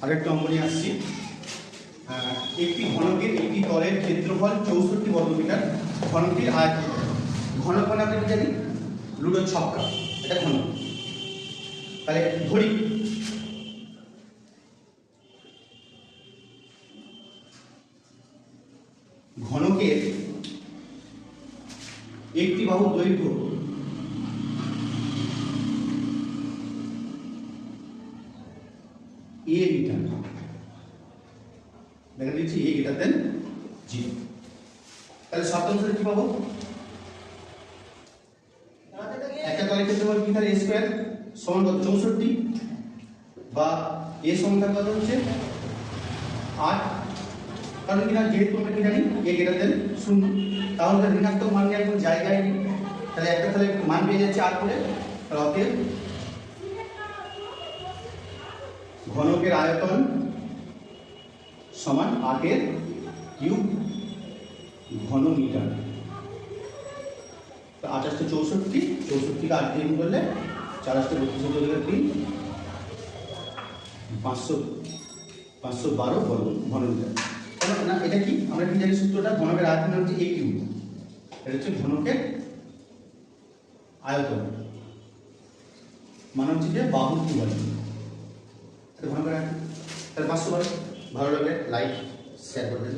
আরেকটা অঙ্ক নিয়ে আসছি। একটি ঘনকের একটি তলের ক্ষেত্রফল 64 বর্গমিটার, ঘনকটির আয়তন। ঘনক মানে আমরা কি জানি? লুডোর ছক্কা, এটা ঘনক। তাহলে ধরি ঘনকের একটি বাহুর দৈর্ঘ্য a মিটার, দেখা দিচ্ছি a গ্রেটার দেন 0। তাহলে শর্তানুসারে কি পাবো? একটা তলের ক্ষেত্রফল কি তাহলে a স্কয়ার সমান কত? 64, বা a সমান কত হচ্ছে 8। কারণ কিনা যেহেতু আমরা কি জানি a গ্রেটার দেন 0, তাহলে ঋণাত্মক মান নিয়ে একদম জায়গায় নেই। তাহলে একটা তাহলে মান পেয়ে যাচ্ছে 8 করে। তাহলে অতএব ঘনকের আয়তন সমান 8 কিউব ঘন মিটার। 28 টা 64, 64 কে 8 দিয়ে গুণ করলে 4 8 টা 32 3 512 বর্গ ঘন মিটার। না, এটা কি আমরা কি জানি সূত্রটা? ঘনকের আয়তন হচ্ছে a কিউব, এটা হচ্ছে ঘনকের আয়তন, মানে হচ্ছে যে বাহু কি বলে ঘনকের আয়তন। তাহলে 512। ভালো লাগলে লাইক শেয়ার করবেন।